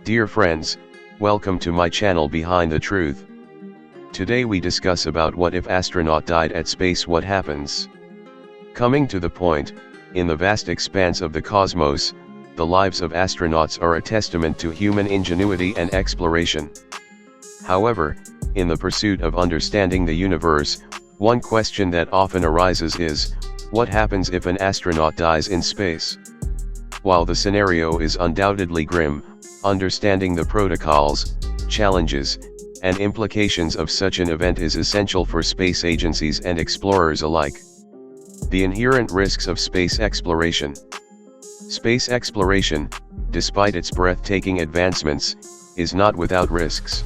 Dear friends, welcome to my channel Behind the Truth. Today we discuss about what if astronaut died at space, what happens. Coming to the point, in the vast expanse of the cosmos, the lives of astronauts are a testament to human ingenuity and exploration. However, in the pursuit of understanding the universe, one question that often arises is, what happens if an astronaut dies in space? While the scenario is undoubtedly grim, understanding the protocols, challenges, and implications of such an event is essential for space agencies and explorers alike. The inherent risks of space exploration. Space exploration, despite its breathtaking advancements, is not without risks.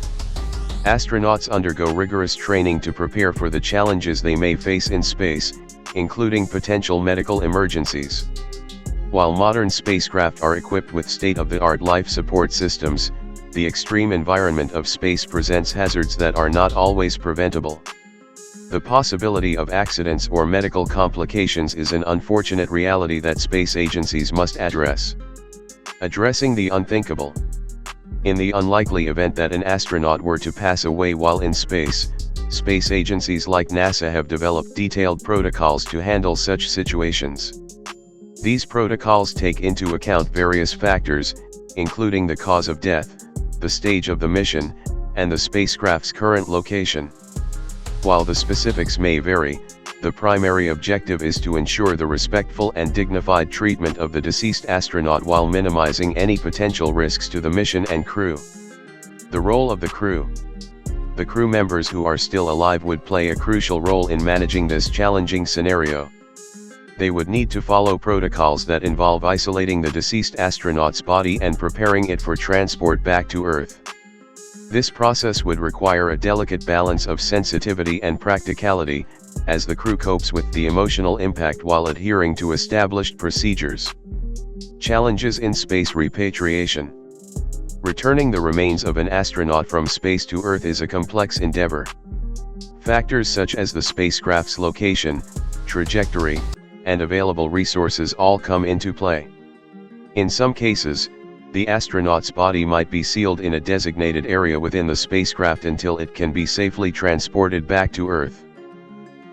Astronauts undergo rigorous training to prepare for the challenges they may face in space, including potential medical emergencies. While modern spacecraft are equipped with state-of-the-art life support systems, the extreme environment of space presents hazards that are not always preventable. The possibility of accidents or medical complications is an unfortunate reality that space agencies must address. Addressing the unthinkable. In the unlikely event that an astronaut were to pass away while in space, space agencies like NASA have developed detailed protocols to handle such situations. These protocols take into account various factors, including the cause of death, the stage of the mission, and the spacecraft's current location. While the specifics may vary, the primary objective is to ensure the respectful and dignified treatment of the deceased astronaut while minimizing any potential risks to the mission and crew. The role of the crew. The crew members who are still alive would play a crucial role in managing this challenging scenario. They would need to follow protocols that involve isolating the deceased astronaut's body and preparing it for transport back to Earth. This process would require a delicate balance of sensitivity and practicality, as the crew copes with the emotional impact while adhering to established procedures. Challenges in space repatriation. Returning the remains of an astronaut from space to Earth is a complex endeavor. Factors such as the spacecraft's location, trajectory, and available resources all come into play. In some cases, the astronaut's body might be sealed in a designated area within the spacecraft until it can be safely transported back to Earth.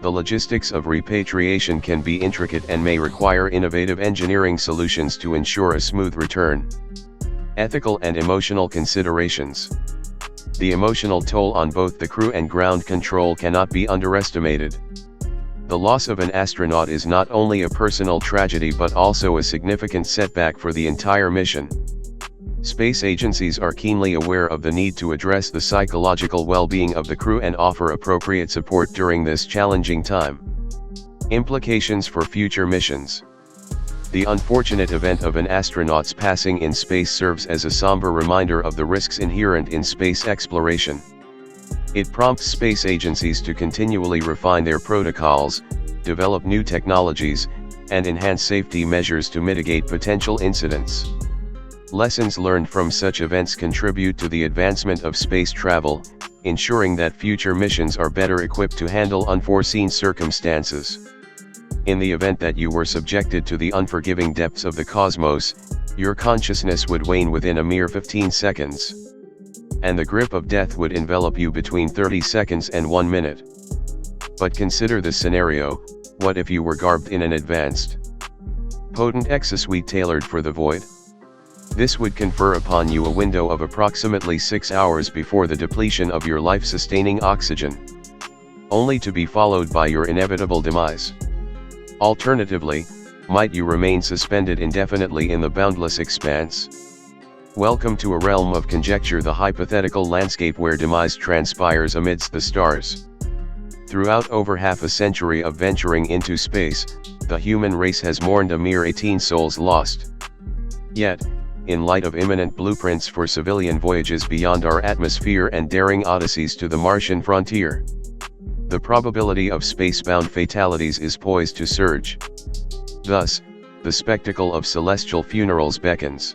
The logistics of repatriation can be intricate and may require innovative engineering solutions to ensure a smooth return. Ethical and emotional considerations. The emotional toll on both the crew and ground control cannot be underestimated. The loss of an astronaut is not only a personal tragedy but also a significant setback for the entire mission. Space agencies are keenly aware of the need to address the psychological well-being of the crew and offer appropriate support during this challenging time. Implications for future missions. The unfortunate event of an astronaut's passing in space serves as a somber reminder of the risks inherent in space exploration. It prompts space agencies to continually refine their protocols, develop new technologies, and enhance safety measures to mitigate potential incidents. Lessons learned from such events contribute to the advancement of space travel, ensuring that future missions are better equipped to handle unforeseen circumstances. In the event that you were subjected to the unforgiving depths of the cosmos, your consciousness would wane within a mere 15 seconds. And the grip of death would envelop you between 30 seconds and 1 minute. But consider this scenario: what if you were garbed in an advanced, potent exosuit tailored for the void? This would confer upon you a window of approximately 6 hours before the depletion of your life-sustaining oxygen, only to be followed by your inevitable demise. Alternatively, might you remain suspended indefinitely in the boundless expanse? Welcome to a realm of conjecture, the hypothetical landscape where demise transpires amidst the stars. Throughout over half a century of venturing into space, the human race has mourned a mere 18 souls lost. Yet, in light of imminent blueprints for civilian voyages beyond our atmosphere and daring odysseys to the Martian frontier, the probability of spacebound fatalities is poised to surge. Thus, the spectacle of celestial funerals beckons.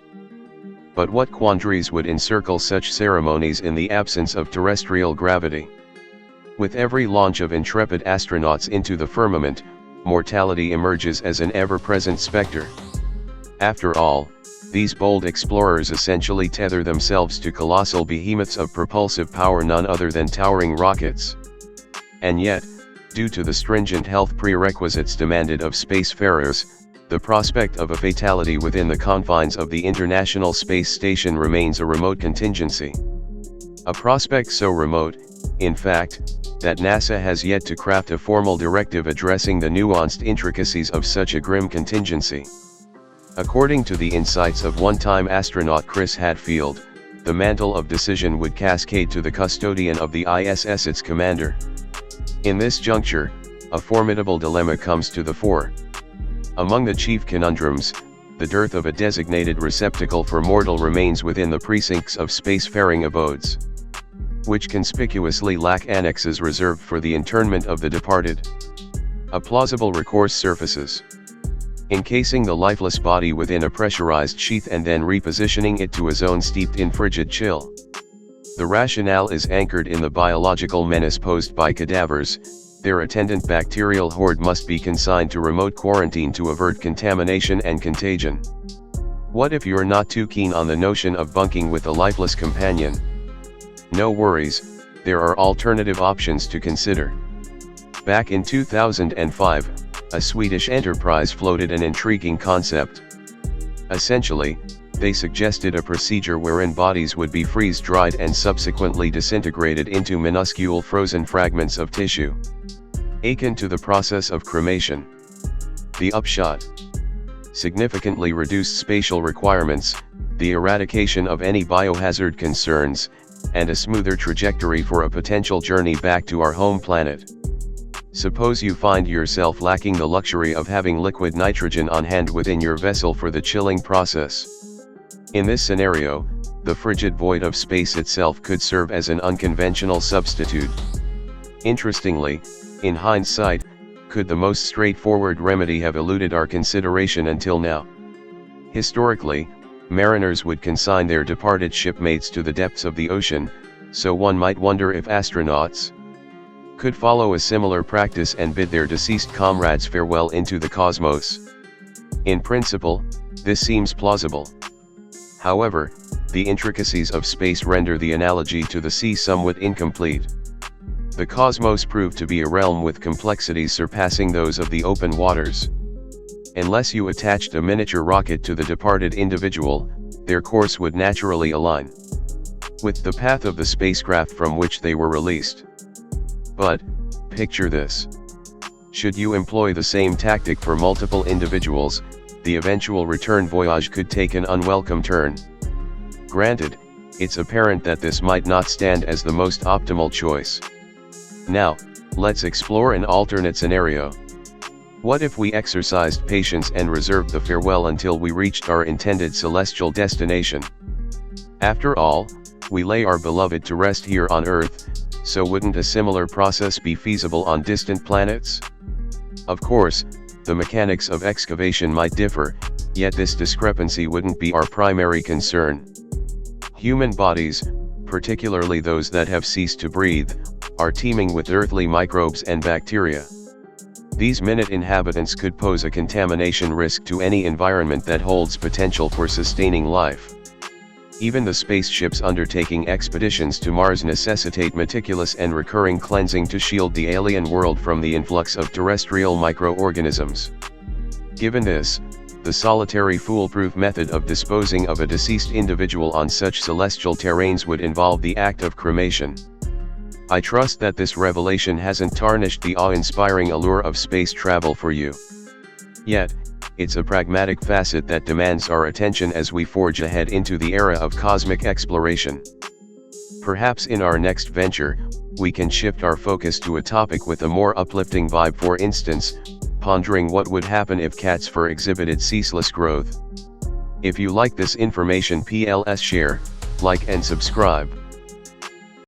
But what quandaries would encircle such ceremonies in the absence of terrestrial gravity? With every launch of intrepid astronauts into the firmament, mortality emerges as an ever-present specter. After all, These bold explorers essentially tether themselves to colossal behemoths of propulsive power, none other than towering rockets. And yet, due to the stringent health prerequisites demanded of spacefarers, the prospect of a fatality within the confines of the International Space Station remains a remote contingency. A prospect so remote, in fact, that NASA has yet to craft a formal directive addressing the nuanced intricacies of such a grim contingency. According to the insights of one-time astronaut Chris Hadfield, the mantle of decision would cascade to the custodian of the ISS, its commander. In this juncture, a formidable dilemma comes to the fore. Among the chief conundrums, the dearth of a designated receptacle for mortal remains within the precincts of spacefaring abodes, which conspicuously lack annexes reserved for the internment of the departed. A plausible recourse surfaces: encasing the lifeless body within a pressurized sheath and then repositioning it to a zone steeped in frigid chill. The rationale is anchored in the biological menace posed by cadavers. Their attendant bacterial horde must be consigned to remote quarantine to avert contamination and contagion. What if you're not too keen on the notion of bunking with a lifeless companion? No worries, there are alternative options to consider. Back in 2005, a Swedish enterprise floated an intriguing concept. Essentially, they suggested a procedure wherein bodies would be freeze-dried and subsequently disintegrated into minuscule frozen fragments of tissue, akin to the process of cremation. The upshot: significantly reduced spatial requirements, the eradication of any biohazard concerns, and a smoother trajectory for a potential journey back to our home planet. Suppose you find yourself lacking the luxury of having liquid nitrogen on hand within your vessel for the chilling process. In this scenario, the frigid void of space itself could serve as an unconventional substitute. Interestingly, in hindsight, could the most straightforward remedy have eluded our consideration until now? Historically, mariners would consign their departed shipmates to the depths of the ocean, so one might wonder if astronauts could follow a similar practice and bid their deceased comrades farewell into the cosmos. In principle, this seems plausible. However, the intricacies of space render the analogy to the sea somewhat incomplete. The cosmos proved to be a realm with complexities surpassing those of the open waters. Unless you attached a miniature rocket to the departed individual, their course would naturally align with the path of the spacecraft from which they were released. But, picture this. Should you employ the same tactic for multiple individuals, the eventual return voyage could take an unwelcome turn. Granted, it's apparent that this might not stand as the most optimal choice. Now, let's explore an alternate scenario. What if we exercised patience and reserved the farewell until we reached our intended celestial destination? After all, we lay our beloved to rest here on Earth, so wouldn't a similar process be feasible on distant planets? Of course, the mechanics of excavation might differ, yet this discrepancy wouldn't be our primary concern. Human bodies, particularly those that have ceased to breathe, are teeming with earthly microbes and bacteria. These minute inhabitants could pose a contamination risk to any environment that holds potential for sustaining life. Even the spaceships undertaking expeditions to Mars necessitate meticulous and recurring cleansing to shield the alien world from the influx of terrestrial microorganisms. Given this, the solitary foolproof method of disposing of a deceased individual on such celestial terrains would involve the act of cremation. I trust that this revelation hasn't tarnished the awe-inspiring allure of space travel for you. Yet, it's a pragmatic facet that demands our attention as we forge ahead into the era of cosmic exploration. Perhaps in our next venture, we can shift our focus to a topic with a more uplifting vibe, for instance, pondering what would happen if cat's fur exhibited ceaseless growth. If you like this information, please share, like and subscribe.